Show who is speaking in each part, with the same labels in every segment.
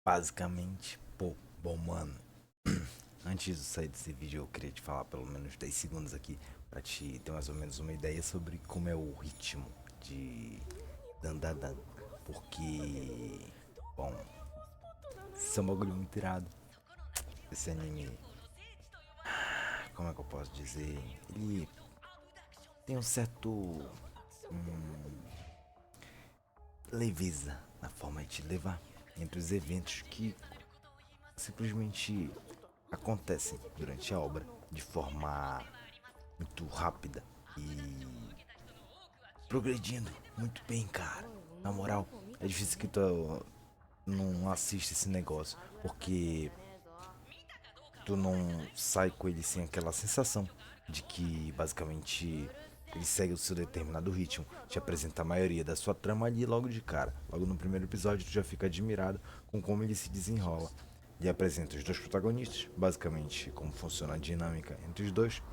Speaker 1: Basicamente, pô, bom, mano. Antes de sair desse vídeo, eu queria te falar pelo menos 10 segundos aqui pra te ter mais ou menos uma ideia sobre como é o ritmo de Dandadan. Porque, bom, isso é um bagulho muito irado. Esse anime, como é que eu posso dizer? Ele tem um certo leveza na forma de te levar entre os eventos que simplesmente acontecem durante a obra de forma muito rápida e progredindo muito bem, cara. Na moral, é difícil que tu não assista esse negócio, porque tu não sai com ele sem aquela sensação de que basicamente ele segue o seu determinado ritmo, te apresenta a maioria da sua trama ali logo de cara. Logo no primeiro episódio tu já fica admirado com como ele se desenrola. Ele apresenta os dois protagonistas, basicamente como funciona a dinâmica entre os dois,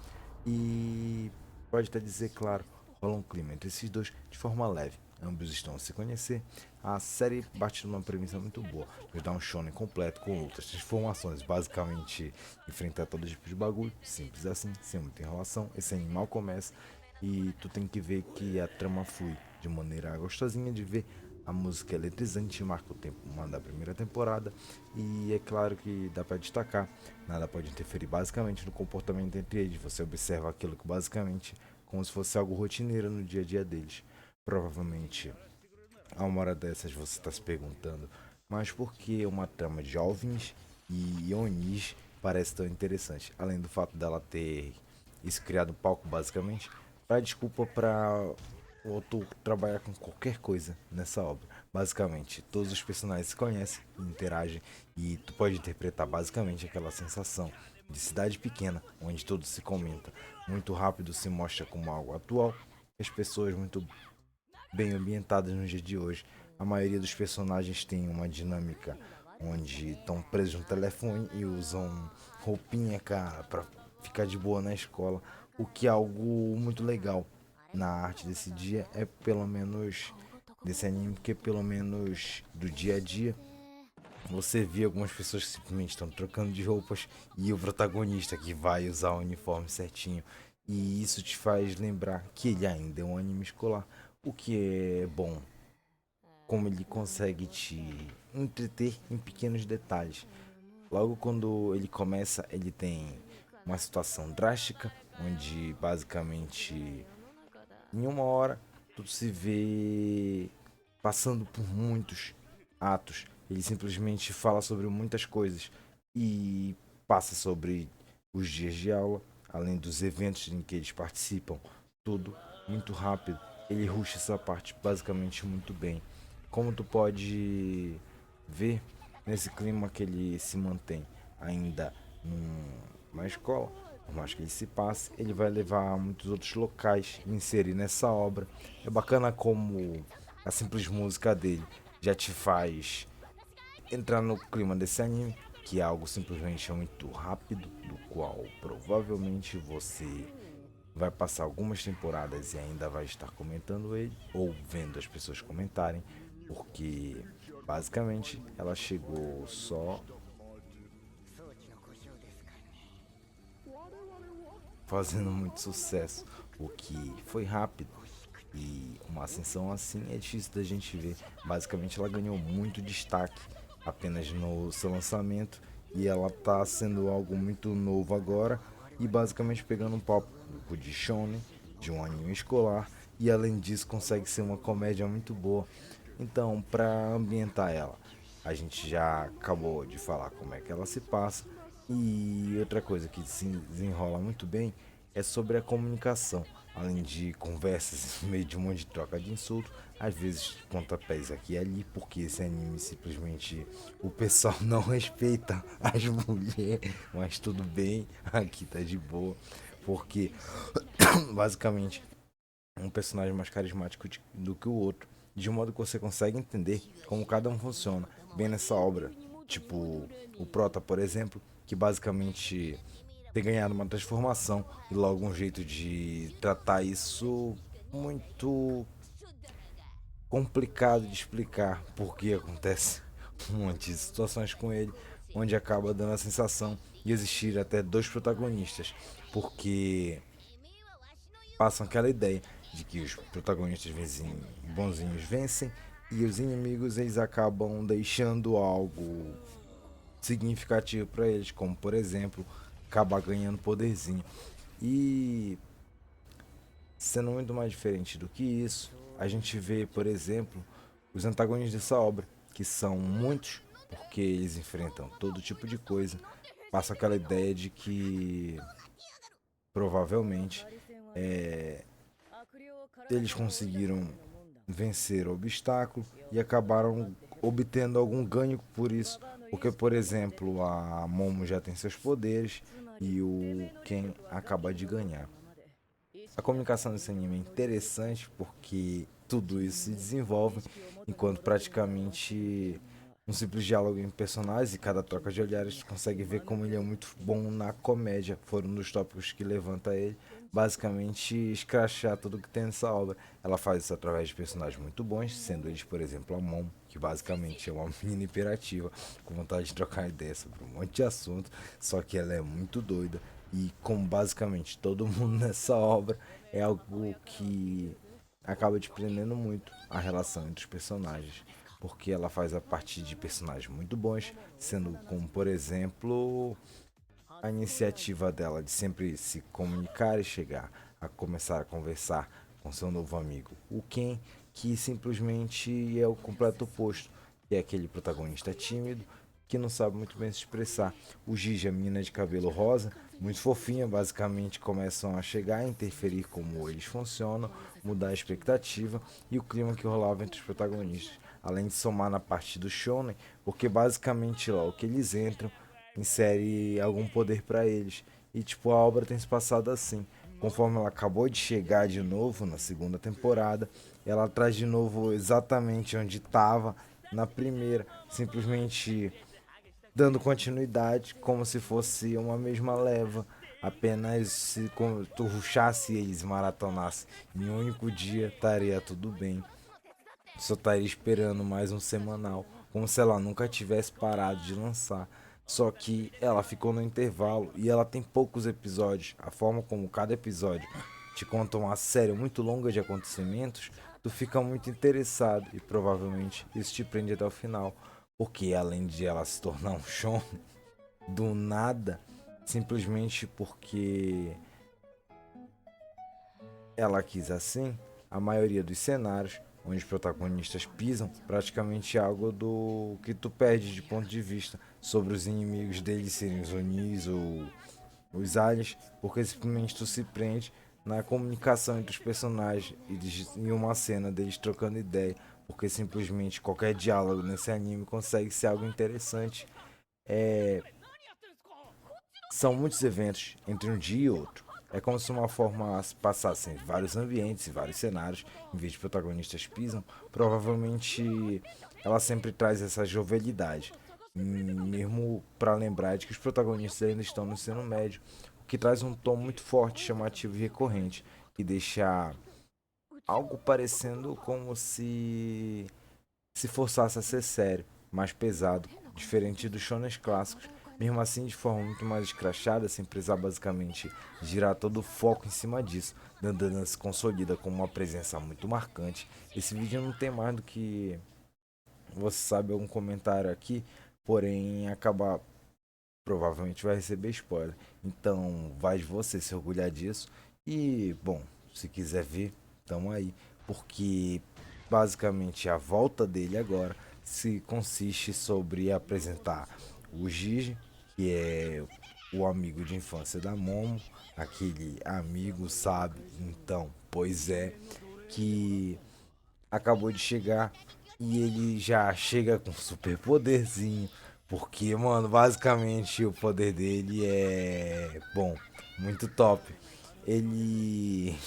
Speaker 1: e pode até dizer, claro, rola um clima entre esses dois de forma leve. Ambos estão a se conhecer. A série bate numa premissa muito boa, nos dá um shonen completo com outras transformações, basicamente enfrentar todo tipo de bagulho, simples assim, sem muita enrolação. Esse animal começa e tu tem que ver que a trama flui de maneira gostosinha de ver. A música é eletrizante, marca o tempo uma da primeira temporada e é claro que dá para destacar, nada pode interferir basicamente no comportamento entre eles. Você observa aquilo que basicamente como se fosse algo rotineiro no dia a dia deles. Provavelmente a uma hora dessas você está se perguntando, mas por que uma trama de jovens e Onis parece tão interessante? Além do fato dela ter isso criado um palco basicamente, para desculpa para o autor trabalhar com qualquer coisa nessa obra. Basicamente, todos os personagens se conhecem, interagem e tu pode interpretar basicamente aquela sensação de cidade pequena, onde tudo se comenta. Muito rápido se mostra como algo atual, as pessoas muito bem ambientadas no dia de hoje. A maioria dos personagens tem uma dinâmica onde estão presos no telefone e usam roupinha, cara, pra ficar de boa na escola. O que é algo muito legal na arte desse dia é pelo menos desse anime, porque pelo menos do dia a dia você vê algumas pessoas que simplesmente estão trocando de roupas e o protagonista que vai usar o uniforme certinho. E isso te faz lembrar que ele ainda é um anime escolar, o que é bom, como ele consegue te entreter em pequenos detalhes. Logo quando ele começa, ele tem uma situação drástica, onde basicamente em uma hora tudo se vê passando por muitos atos. Ele simplesmente fala sobre muitas coisas e passa sobre os dias de aula, além dos eventos em que eles participam, tudo muito rápido. Ele rusha essa parte basicamente muito bem. Como tu pode ver nesse clima que ele se mantém ainda numa escola, por mais que ele se passe, ele vai levar a muitos outros locais e inserir nessa obra. É bacana como a simples música dele já te faz entrar no clima desse anime, que é algo simplesmente muito rápido, do qual provavelmente você vai passar algumas temporadas e ainda vai estar comentando ele ou vendo as pessoas comentarem, porque basicamente ela chegou só fazendo muito sucesso, o que foi rápido. E uma ascensão assim é difícil da gente ver. Basicamente ela ganhou muito destaque apenas no seu lançamento e ela tá sendo algo muito novo agora e basicamente pegando um papo de shonen, de um anime escolar e além disso consegue ser uma comédia muito boa. Então, para ambientar ela, a gente já acabou de falar como é que ela se passa e outra coisa que se desenrola muito bem é sobre a comunicação. Além de conversas, meio de um monte de troca de insulto, às vezes pontapés aqui e ali, porque esse anime simplesmente o pessoal não respeita as mulheres, mas tudo bem, aqui tá de boa, porque basicamente um personagem mais carismático do que o outro, de um modo que você consegue entender como cada um funciona bem nessa obra. Tipo, o Prota, por exemplo, que basicamente tem ganhado uma transformação e logo um jeito de tratar isso muito complicado de explicar por que acontece. um monte de situações com ele, onde acaba dando a sensação de existir até dois protagonistas, porque passam aquela ideia de que os protagonistas bonzinhos vencem e os inimigos eles acabam deixando algo significativo para eles, como por exemplo acabar ganhando poderzinho. E sendo muito mais diferente do que isso, a gente vê, por exemplo, os antagonistas dessa obra, que são muitos, porque eles enfrentam todo tipo de coisa. Passa aquela ideia de que provavelmente eles conseguiram vencer o obstáculo e acabaram obtendo algum ganho por isso. Porque, por exemplo, a Momo já tem seus poderes e o Ken acaba de ganhar. A comunicação desse anime é interessante porque tudo isso se desenvolve enquanto praticamente um simples diálogo em personagens e cada troca de olhares consegue ver como ele é muito bom na comédia. Foram um dos tópicos que levanta ele, basicamente escrachar tudo que tem nessa obra. Ela faz isso através de personagens muito bons, sendo eles, por exemplo, a Mom, que basicamente é uma menina imperativa, com vontade de trocar ideia sobre um monte de assunto, só que ela é muito doida. E como basicamente todo mundo nessa obra, é algo que acaba te prendendo muito a relação entre os personagens, porque ela faz a partir de personagens muito bons, sendo como por exemplo a iniciativa dela de sempre se comunicar e chegar a começar a conversar com seu novo amigo, o Ken, que simplesmente é o completo oposto, que é aquele protagonista tímido que não sabe muito bem se expressar. O Gigi, a menina de cabelo rosa, muito fofinha, basicamente começam a chegar a interferir como eles funcionam, mudar a expectativa e o clima que rolava entre os protagonistas. Além de somar na parte do shonen, porque basicamente lá o que eles entram insere algum poder para eles. E tipo, a obra tem se passado assim. Conforme ela acabou de chegar de novo na segunda temporada, ela traz de novo exatamente onde estava na primeira, simplesmente dando continuidade como se fosse uma mesma leva. Apenas se tu ruxasse eles maratonasse em um único dia, estaria tudo bem. Só estaria esperando mais um semanal, como se ela nunca tivesse parado de lançar. Só que ela ficou no intervalo e ela tem poucos episódios. A forma como cada episódio te conta uma série muito longa de acontecimentos, tu fica muito interessado e provavelmente isso te prende até o final. Porque além de ela se tornar um show do nada, simplesmente porque ela quis assim, a maioria dos cenários onde os protagonistas pisam, praticamente algo do que tu perde de ponto de vista sobre os inimigos deles serem os Onis ou os aliens, porque simplesmente tu se prende na comunicação entre os personagens e em uma cena deles trocando ideia, porque simplesmente qualquer diálogo nesse anime consegue ser algo interessante. É, são muitos eventos entre um dia e outro. É como se uma forma passasse em vários ambientes e vários cenários, em vez de protagonistas pisam. Provavelmente ela sempre traz essa jovialidade, mesmo para lembrar de que os protagonistas ainda estão no ensino médio, o que traz um tom muito forte, chamativo e recorrente, que deixa algo parecendo como se forçasse a ser sério, mais pesado, diferente dos shonens clássicos, mesmo assim de forma muito mais escrachada, sem precisar basicamente girar todo o foco em cima disso. Dandana se consolida como uma presença muito marcante. Esse vídeo não tem mais do que você sabe algum comentário aqui, porém acabar provavelmente vai receber spoiler. Então vai de você se orgulhar disso. E bom, se quiser ver, tamo aí. Porque basicamente a volta dele agora se consiste sobre apresentar o Gigi, que é o amigo de infância da Momo, aquele amigo, sabe? Então, pois é, que acabou de chegar e ele já chega com super poderzinho. Porque, mano, basicamente o poder dele é bom, muito top. Ele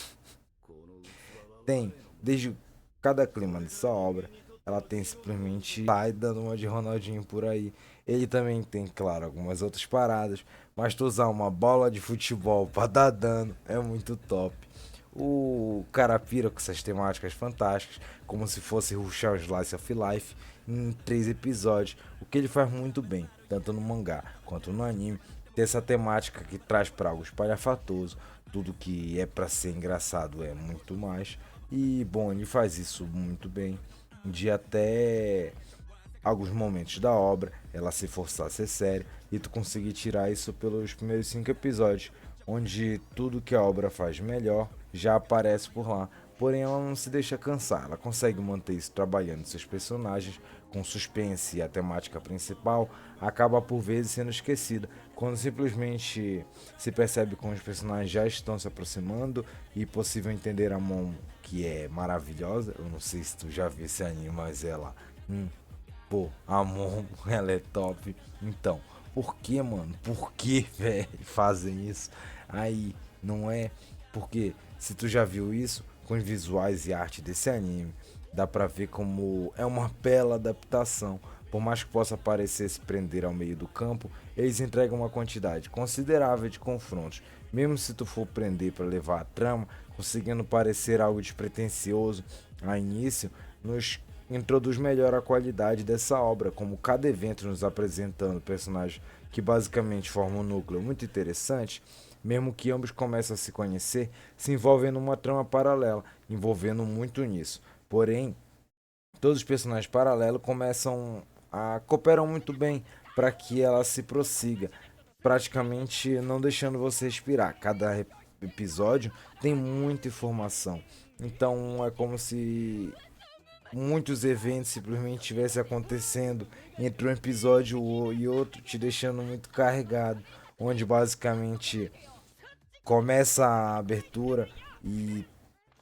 Speaker 1: tem, desde cada clima dessa obra, ela tem simplesmente sai dando uma de Ronaldinho por aí. Ele também tem, claro, algumas outras paradas, mas tu usar uma bola de futebol pra dar dano é muito top. o cara pira com essas temáticas fantásticas, como se fosse rushar o Slice of Life em 3 episódios, o que ele faz muito bem, tanto no mangá quanto no anime, ter essa temática que traz para algo espalhafatoso, tudo que é para ser engraçado é muito mais, e bom, ele faz isso muito bem, de até alguns momentos da obra, ela se forçar a ser séria e tu conseguir tirar isso pelos primeiros 5 episódios, onde tudo que a obra faz melhor já aparece por lá. Porém, ela não se deixa cansar, ela consegue manter isso trabalhando seus personagens com suspense e a temática principal acaba por vezes sendo esquecida, quando simplesmente se percebe como os personagens já estão se aproximando e possível entender a Mon, que é maravilhosa. Eu não sei se tu já viu esse anime, mas ela pô, a Mon, ela é top. Então, por que, mano? Por que, velho, fazem isso? Aí, não é? Porque se tu já viu isso, com os visuais e arte desse anime, dá pra ver como é uma bela adaptação. Por mais que possa parecer se prender ao meio do campo, eles entregam uma quantidade considerável de confrontos. Mesmo se tu for prender para levar a trama, conseguindo parecer algo despretensioso a início, nos introduz melhor a qualidade dessa obra, como cada evento nos apresentando personagens que basicamente formam um núcleo muito interessante, mesmo que ambos comecem a se conhecer, se envolvem numa trama paralela, envolvendo muito nisso. Porém, todos os personagens paralelos começam a cooperam muito bem para que ela se prossiga, praticamente não deixando você respirar. Cada episódio tem muita informação, então é como se muitos eventos simplesmente estivessem acontecendo entre um episódio e outro, te deixando muito carregado, onde basicamente começa a abertura e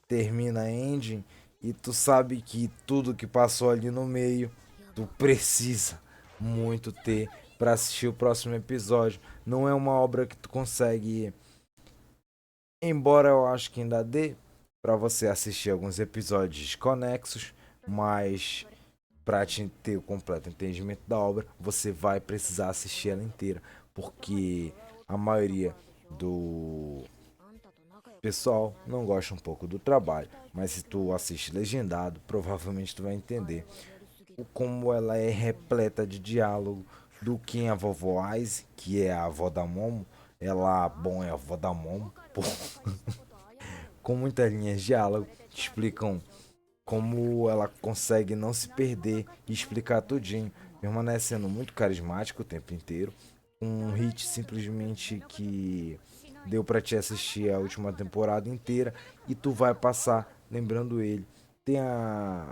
Speaker 1: termina a ending, e tu sabe que tudo que passou ali no meio, tu precisa muito ter para assistir o próximo episódio. Não é uma obra que tu consegue, embora eu acho que ainda dê para você assistir alguns episódios conexos, mas para te ter o completo entendimento da obra, você vai precisar assistir ela inteira, porque a maioria do pessoal não gosta um pouco do trabalho, mas se tu assiste legendado, provavelmente tu vai entender o como ela é repleta de diálogo, do que a vovó Aize, que é a avó da Momo, ela, bom, é a avó da Momo, pô, com muitas linhas de diálogo, que explicam como ela consegue não se perder e explicar tudinho, permanecendo muito carismático o tempo inteiro, um hit simplesmente que deu pra te assistir a última temporada inteira e tu vai passar lembrando ele. Tem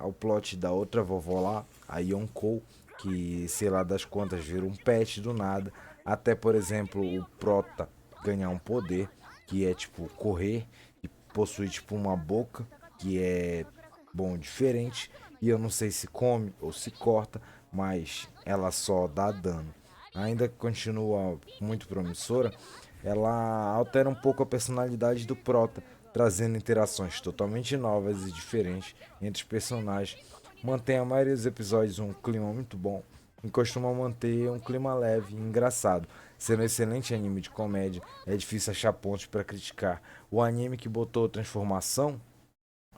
Speaker 1: o plot da outra vovó lá, a Yonkou, que sei lá das contas vira um pet do nada, até por exemplo o Prota ganhar um poder que é tipo correr e possui tipo uma boca que é bom diferente, e eu não sei se come ou se corta, mas ela só dá dano. Ainda que continua muito promissora, ela altera um pouco a personalidade do Prota, trazendo interações totalmente novas e diferentes entre os personagens. Mantém a maioria dos episódios um clima muito bom e costuma manter um clima leve e engraçado. Sendo um excelente anime de comédia, é difícil achar pontos para criticar. O anime que botou transformação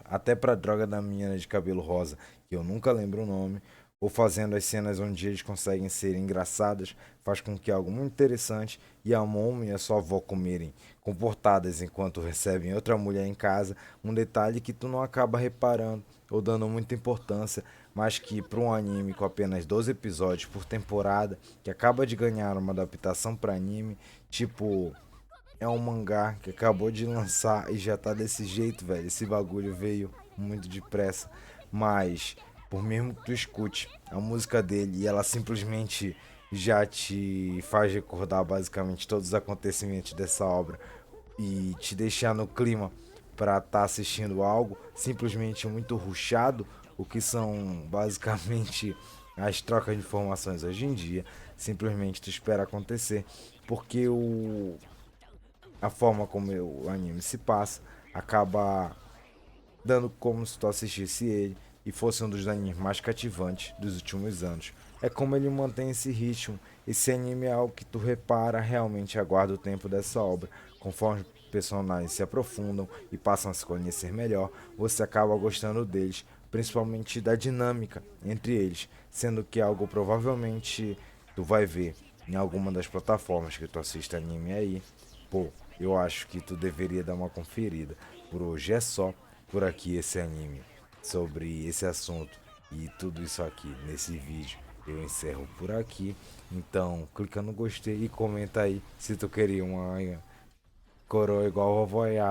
Speaker 1: até pra droga da menina de cabelo rosa, que eu nunca lembro o nome, ou fazendo as cenas onde eles conseguem ser engraçadas, faz com que algo muito interessante e a Momo e a sua avó comerem comportadas enquanto recebem outra mulher em casa, um detalhe que tu não acaba reparando ou dando muita importância, mas que para um anime com apenas 12 episódios por temporada, que acaba de ganhar uma adaptação para anime, tipo, é um mangá que acabou de lançar e já tá desse jeito, velho. Esse bagulho veio muito depressa. Mas, por mesmo que tu escute a música dele e ela simplesmente já te faz recordar basicamente todos os acontecimentos dessa obra e te deixar no clima para estar assistindo algo simplesmente muito rushado, o que são basicamente as trocas de informações hoje em dia, simplesmente tu espera acontecer, porque a forma como o anime se passa acaba dando como se tu assistisse ele e fosse um dos animes mais cativantes dos últimos anos. É como ele mantém esse ritmo. Esse anime é algo que tu repara, realmente aguarda o tempo dessa obra, conforme personagens se aprofundam e passam a se conhecer melhor, você acaba gostando deles, principalmente da dinâmica entre eles, sendo que é algo provavelmente tu vai ver em alguma das plataformas que tu assiste anime aí. Pô, eu acho que tu deveria dar uma conferida. Por hoje é só, por aqui esse anime, sobre esse assunto e tudo isso aqui nesse vídeo. Eu encerro por aqui. Então, clica no gostei e comenta aí se tu queria uma coroa igual a vovó Yara.